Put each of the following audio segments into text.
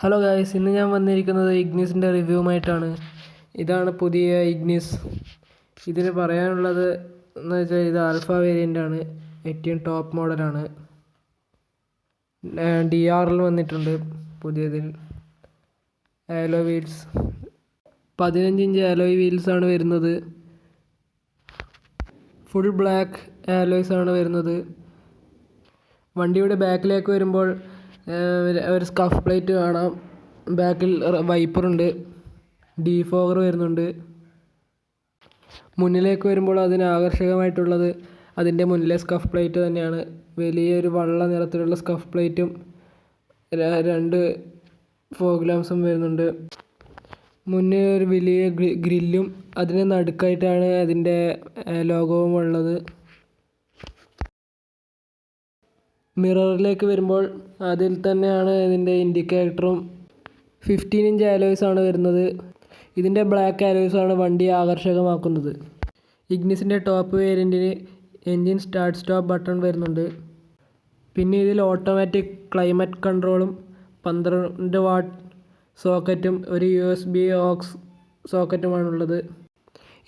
Hello guys, ഇന്ന് ഞാൻ വന്നിരിക്കുന്നത് ഇഗ്നിസിൻ്റെ റിവ്യൂവുമായിട്ടാണ്. ഇതാണ് പുതിയ ഇഗ്നിസ്. ഇതിന് പറയാനുള്ളത് എന്ന് വെച്ചാൽ ഇത് ആൽഫ വേരിയൻ്റാണ്, ഏറ്റവും ടോപ്പ് മോഡലാണ്. DR വന്നിട്ടുണ്ട് പുതിയതിൽ. ആലോയ് വീൽസ് 15 ഇഞ്ച് ആലോയ് വീൽസാണ് വരുന്നത്. ഫുൾ ബ്ലാക്ക് ആലോയ്സ് ആണ് വരുന്നത്. വണ്ടിയുടെ ബാക്കിലേക്ക് വരുമ്പോൾ ഒരു സ്കഫ് പ്ലേറ്റ് കാണാം. ബാക്കിൽ വൈപ്പറുണ്ട്, ഡീഫോഗർ വരുന്നുണ്ട്. മുന്നിലേക്ക് വരുമ്പോൾ അതിന് ആകർഷകമായിട്ടുള്ളത് അതിൻ്റെ മുന്നിലെ സ്കഫ് പ്ലേറ്റ് തന്നെയാണ്. വലിയൊരു വെള്ള നിറത്തിലുള്ള സ്കഫ് പ്ലേറ്റും 2 ഫോഗ് ലാംപ്സും വരുന്നുണ്ട്. മുന്നേ ഒരു വലിയ ഗ്രില്ലും അതിന് നടുക്കായിട്ടാണ് അതിൻ്റെ ലോഗോവും ഉള്ളത്. മിററിലേക്ക് വരുമ്പോൾ അതിൽ തന്നെയാണ് ഇതിൻ്റെ ഇൻഡിക്കേറ്ററും. 15 ഇഞ്ച് ആലോയ്സ് ആണ് വരുന്നത്. ഇതിൻ്റെ ബ്ലാക്ക് ആലോയ്സ് ആണ് വണ്ടിയെ ആകർഷകമാക്കുന്നത്. ഇഗ്നിസിൻ്റെ ടോപ്പ് വേരിയൻറ്റിന് എൻജിൻ സ്റ്റാർട്ട് സ്റ്റോപ്പ് ബട്ടൺ വരുന്നുണ്ട്. പിന്നെ ഇതിൽ ഓട്ടോമാറ്റിക് ക്ലൈമറ്റ് കൺട്രോളും 12 വാട്ട് സോക്കറ്റും ഒരു USB ഓക്സ് സോക്കറ്റുമാണുള്ളത്.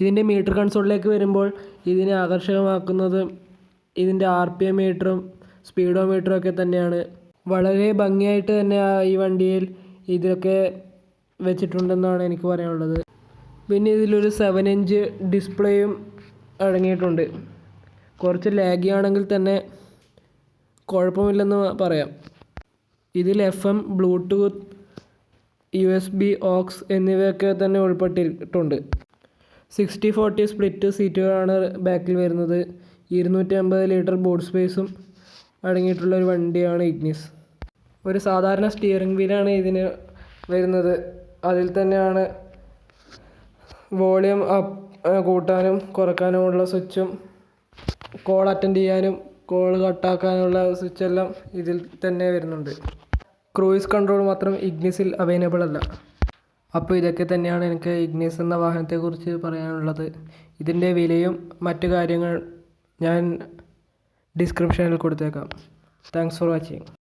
ഇതിൻ്റെ മീറ്റർ കൺസോളിലേക്ക് വരുമ്പോൾ ഇതിനെ ആകർഷകമാക്കുന്നത് ഇതിൻ്റെ RPM മീറ്ററും സ്പീഡോമീറ്ററും ഒക്കെ തന്നെയാണ്. വളരെ ഭംഗിയായിട്ട് തന്നെ ഈ വണ്ടിയിൽ ഇതൊക്കെ വെച്ചിട്ടുണ്ടെന്നാണ് എനിക്ക് പറയാനുള്ളത്. പിന്നെ ഇതിലൊരു 7 ഇഞ്ച് ഡിസ്പ്ലേയും അടങ്ങിയിട്ടുണ്ട്. കുറച്ച് ലാഗി ആണെങ്കിൽ തന്നെ കുഴപ്പമില്ലെന്ന് പറയാം. ഇതിൽ FM, ബ്ലൂടൂത്ത്, USB ഓക്സ് എന്നിവയൊക്കെ തന്നെ ഉൾപ്പെട്ടിട്ടുണ്ട്. 60-40 സ്പ്ലിറ്റ് സീറ്റുകളാണ് ബാക്കിൽ വരുന്നത്. 250 ലിറ്റർ ബൂട്ട് സ്പേസും അടങ്ങിയിട്ടുള്ള ഒരു വണ്ടിയാണ് ഇഗ്നിസ്. ഒരു സാധാരണ സ്റ്റിയറിംഗ് വീലാണ് ഇതിന് വരുന്നത്. അതിൽ തന്നെയാണ് വോളിയം കൂട്ടാനും കുറയ്ക്കാനുമുള്ള സ്വിച്ചും, കോൾ അറ്റൻഡ് ചെയ്യാനും കോൾ കട്ടാക്കാനുള്ള സ്വിച്ചെല്ലാം ഇതിൽ തന്നെ വരുന്നുണ്ട്. ക്രൂയിസ് കൺട്രോൾ മാത്രം ഇഗ്നിസിൽ അവൈലബിൾ അല്ല. അപ്പോൾ ഇതൊക്കെ തന്നെയാണ് എനിക്ക് ഇഗ്നിസ് എന്ന വാഹനത്തെക്കുറിച്ച് പറയാനുള്ളത്. ഇതിൻ്റെ വിലയും മറ്റു കാര്യങ്ങൾ ഞാൻ ഡിസ്ക്രിപ്ഷനിൽ കൊടുത്തേക്കാം. Thanks for watching.